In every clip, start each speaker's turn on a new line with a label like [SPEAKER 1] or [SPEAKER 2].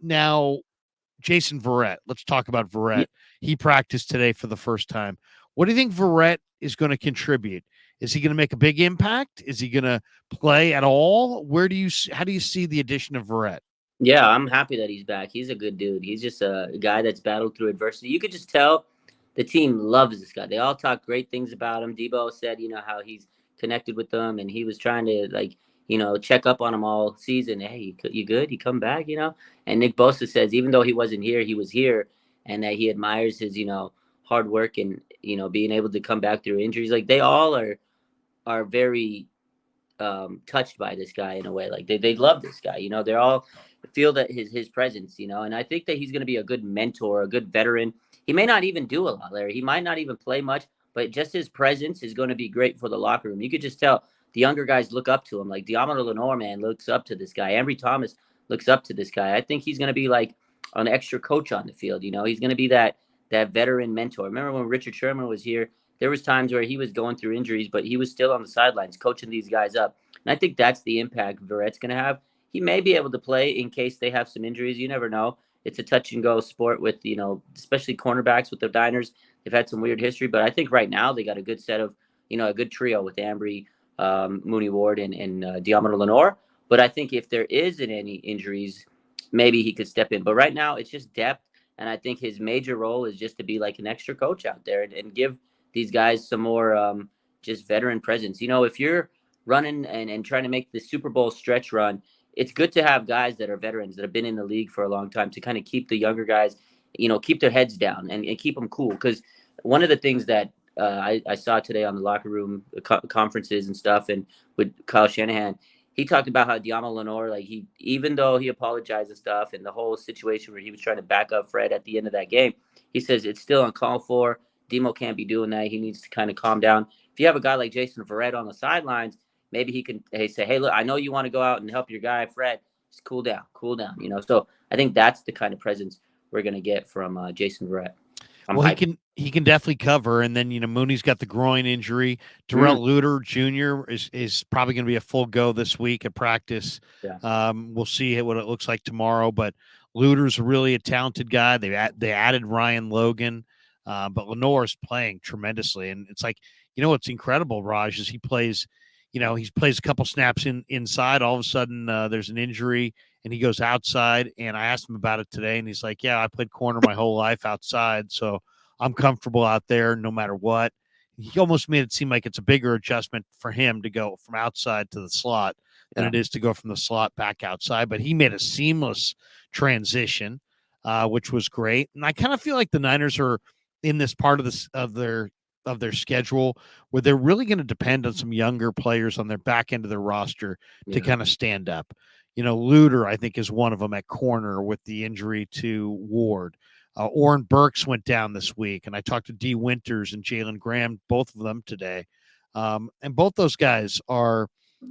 [SPEAKER 1] Now, Jason Verrett. Let's talk about
[SPEAKER 2] Yeah,
[SPEAKER 1] Verrett. He practiced today for the first time. What do you think Verrett is going to contribute? Is he going to make a big impact? Is he going to play at all? How do you see the addition of Verrett?
[SPEAKER 2] yeah, I'm happy that he's back. He's a good dude. He's just a guy that's battled through adversity. You could just tell the team loves this guy. They all talk great things about him. Debo said, how he's connected with them, and he was trying to check up on him all season. Hey, you good? You come back, And Nick Bosa says even though he wasn't here, he was here, and that he admires his hard work and being able to come back through injuries. Like they all are very touched by this guy in a way. Like they love this guy. They're all feel that his presence. And I think that he's going to be a good mentor, a good veteran. He may not even do a lot, Larry. He might not even play much, but just his presence is going to be great for the locker room. You could just tell the younger guys look up to him. Like Diamond Lenore, man, looks up to this guy. Embry Thomas looks up to this guy. I think he's going to be like an extra coach on the field. He's going to be that veteran mentor. Remember when Richard Sherman was here? There was times where he was going through injuries, but he was still on the sidelines coaching these guys up. And I think that's the impact Verrett's going to have. He may be able to play in case they have some injuries. You never know. It's a touch and go sport with, especially cornerbacks with the Diners. They've had some weird history, but I think right now they got a good set of, a good trio with Ambry, Mooney Ward, and Diamond Lenore. But I think if there isn't any injuries, maybe he could step in. But right now it's just depth. And I think his major role is just to be like an extra coach out there and give these guys some more just veteran presence. If you're running and trying to make the Super Bowl stretch run, it's good to have guys that are veterans that have been in the league for a long time to kind of keep the younger guys, keep their heads down and keep them cool. Because one of the things that I saw today on the locker room conferences and stuff, and with Kyle Shanahan, he talked about how Diamo Lenore, like even though he apologized and stuff, and the whole situation where he was trying to back up Fred at the end of that game, he says it's still uncalled for. Demo can't be doing that. He needs to kind of calm down. If you have a guy like Jason Verrett on the sidelines, maybe he can say, "Hey, look, I know you want to go out and help your guy Fred. Just cool down, cool down." So I think that's the kind of presence we're gonna get from Jason Verrett. I'm
[SPEAKER 1] Well, he
[SPEAKER 2] hyped.
[SPEAKER 1] can definitely cover, and then Mooney's got the groin injury.
[SPEAKER 2] Mm,
[SPEAKER 1] Terrell Luter Jr. is probably going to be a full go this week at practice.
[SPEAKER 2] yeah,
[SPEAKER 1] We'll see what it looks like tomorrow, but Luter's really a talented guy. They added Ryan Logan, but Lenore's playing tremendously, and it's like what's incredible, Raj, is he plays. He plays a couple snaps inside. All of a sudden, there's an injury, and he goes outside. And I asked him about it today, and he's like, "Yeah, I played corner my whole life outside, so I'm comfortable out there no matter what." He almost made it seem like it's a bigger adjustment for him to go from outside to the slot than
[SPEAKER 2] yeah.
[SPEAKER 1] it is to go from the slot back outside. But he made a seamless transition, which was great. And I kind of feel like the Niners are in this part of this of their schedule where they're really going to depend on some younger players on their back end of their roster to
[SPEAKER 2] Yeah.
[SPEAKER 1] kind of stand up. Luter, I think, is one of them at corner with the injury to Ward. Oren Burks went down this week, and I talked to D. Winters and Jalen Graham, both of them today. And both those guys are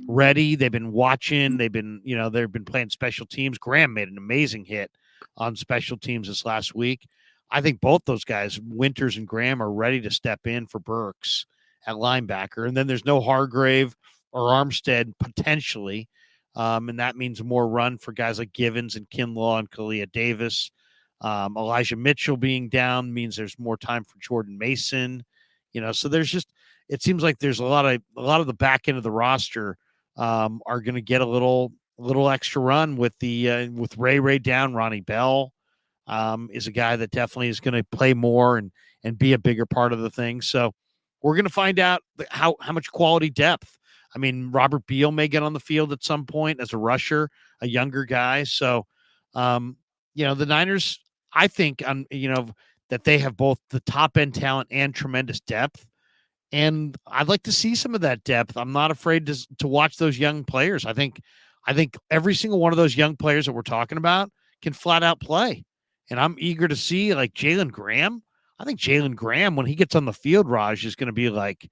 [SPEAKER 1] ready. They've been watching. They've been playing special teams. Graham made an amazing hit on special teams this last week. I think both those guys, Winters and Graham, are ready to step in for Burks at linebacker. And then there's no Hargrave or Armstead potentially. And that means more run for guys like Givens and Kinlaw and Kalia Davis. Elijah Mitchell being down means there's more time for Jordan Mason. So there's just it seems like there's a lot of the back end of the roster are going to get a little extra run with the with Ray down. Ronnie Bell is a guy that definitely is going to play more and be a bigger part of the thing. So we're going to find out how much quality depth. I mean, Robert Beal may get on the field at some point as a rusher, a younger guy. So, the Niners, I think, that they have both the top end talent and tremendous depth. And I'd like to see some of that depth. I'm not afraid to watch those young players. I think every single one of those young players that we're talking about can flat out play. And I'm eager to see like Jalen Graham. I think Jalen Graham, when he gets on the field, Raj, is going to be like,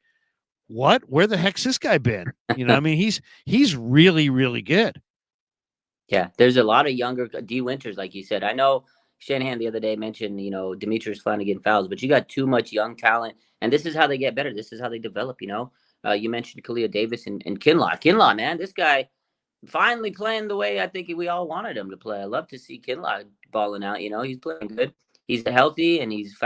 [SPEAKER 1] what? Where the heck's this guy been? I mean, he's really, really good.
[SPEAKER 2] Yeah, there's a lot of younger D Winters, like you said. I know Shanahan the other day mentioned, Demetrius Flanagan fouls, but you got too much young talent, and this is how they get better. This is how they develop. You mentioned Kalia Davis and Kinlaw. Kinlaw, man, this guy finally playing the way I think we all wanted him to play. I love to see Kinlaw balling out. He's playing good. He's healthy and he's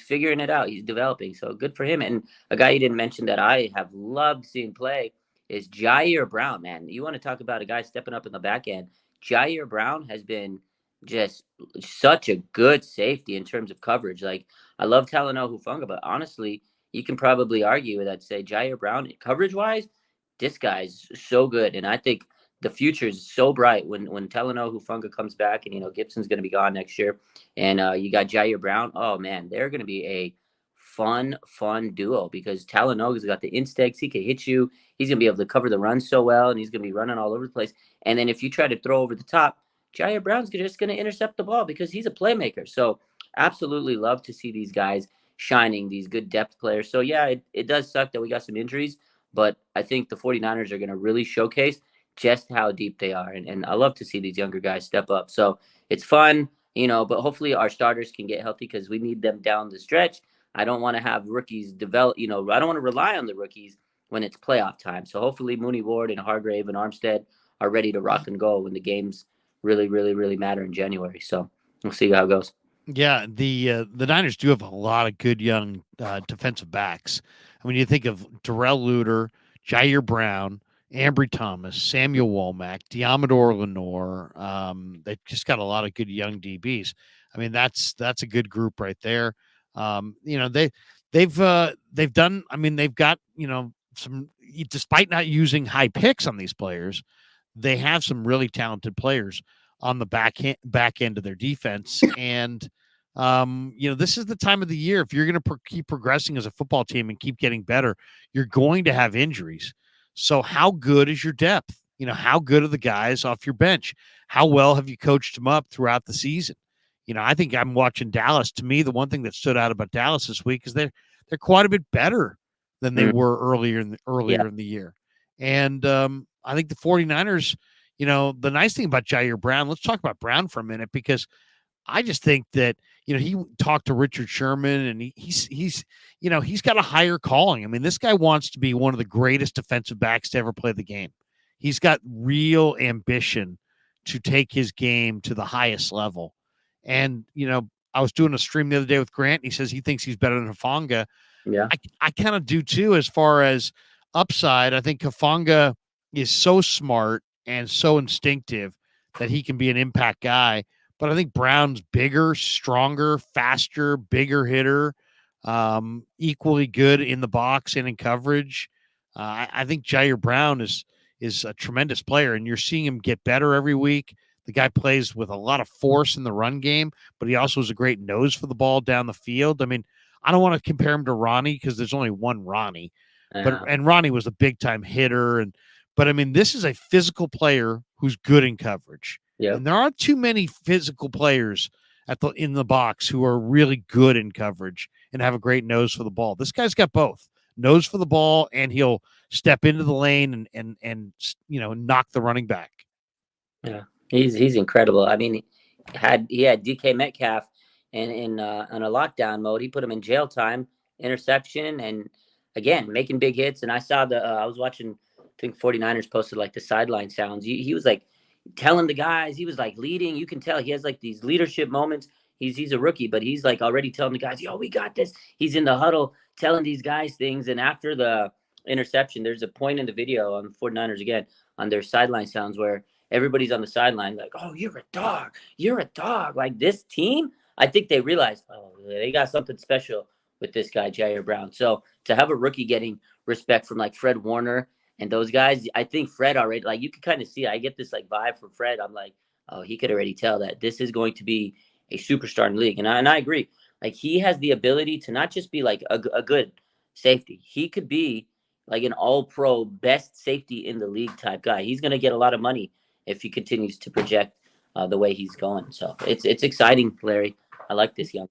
[SPEAKER 2] figuring it out. He's developing. So good for him. And a guy you didn't mention that I have loved seeing play is Jair Brown, man. You want to talk about a guy stepping up in the back end. Jair Brown has been just such a good safety in terms of coverage. Like, I love Talanoa Hufanga, but honestly, you can probably argue that, say, Jair Brown, coverage wise, this guy's so good. And I think the future is so bright when Talanoa Hufanga comes back, and Gibson's going to be gone next year, and you got Jair Brown. Oh man, they're going to be a fun duo, because Talanoa's got the instincts. He can hit you. He's going to be able to cover the run so well, and he's going to be running all over the place. And then if you try to throw over the top, Jair Brown's just going to intercept the ball because he's a playmaker. So absolutely love to see these guys shining, these good depth players. So yeah, it does suck that we got some injuries, but I think the 49ers are going to really showcase just how deep they are. And I love to see these younger guys step up. So it's fun, but hopefully our starters can get healthy, because we need them down the stretch. I don't want to have rookies develop, I don't want to rely on the rookies when it's playoff time. So hopefully Mooney Ward and Hargrave and Armstead are ready to rock and go when the games really, really, really matter in January. So we'll see how it goes.
[SPEAKER 1] Yeah, the Niners do have a lot of good young defensive backs. I mean, you think of Darrell Luter, Jair Brown, Ambry Thomas, Samuel Womack, Diamador Lenore. They've just got a lot of good young DBs. I mean, that's a good group right there. They've done. I mean, they've got some. Despite not using high picks on these players, they have some really talented players on the back end of their defense. And this is the time of the year. If you're going to keep progressing as a football team and keep getting better, you're going to have injuries. So how good is your depth? How good are the guys off your bench? How well have you coached them up throughout the season? I think I'm watching Dallas. To me, the one thing that stood out about Dallas this week is they're quite a bit better than they were earlier in the year. And I think the 49ers, the nice thing about Jair Brown, let's talk about Brown for a minute, because I just think that, he talked to Richard Sherman, and he's got a higher calling. I mean, this guy wants to be one of the greatest defensive backs to ever play the game. He's got real ambition to take his game to the highest level. And, I was doing a stream the other day with Grant, and he says he thinks he's better than Hufanga.
[SPEAKER 2] Yeah.
[SPEAKER 1] I kind of do too, as far as upside. I think Hufanga is so smart and so instinctive that he can be an impact guy. But I think Brown's bigger, stronger, faster, bigger hitter, equally good in the box and in coverage. I think Jair Brown is a tremendous player, and you're seeing him get better every week. The guy plays with a lot of force in the run game, but he also has a great nose for the ball down the field. I mean, I don't want to compare him to Ronnie, because there's only one Ronnie, and Ronnie was a big time hitter. But I mean, this is a physical player who's good in coverage.
[SPEAKER 2] Yep.
[SPEAKER 1] And there aren't too many physical players in the box who are really good in coverage and have a great nose for the ball. This guy's got both: nose for the ball, and he'll step into the lane and knock the running back.
[SPEAKER 2] Yeah, he's incredible. I mean, he had DK Metcalf in on a lockdown mode. He put him in jail time, interception, and again making big hits. And I saw I was watching, I think 49ers posted like the sideline sounds. He was like telling the guys, he was like leading. You can tell he has like these leadership moments. He's a rookie, but he's like already telling the guys, yo, we got this. He's in the huddle telling these guys things. And after the interception, there's a point in the video on the 49ers again on their sideline sounds where everybody's on the sideline like, oh, you're a dog. You're a dog. Like, this team, I think they realized, oh, they got something special with this guy, Jair Brown. So to have a rookie getting respect from like Fred Warner and those guys, I think Fred already, like, you can kind of see, I get this like vibe from Fred. I'm like, oh, he could already tell that this is going to be a superstar in the league. And I agree. Like, he has the ability to not just be like a good safety. He could be like an all-pro best safety in the league type guy. He's going to get a lot of money if he continues to project the way he's going. So it's exciting, Larry. I like this young.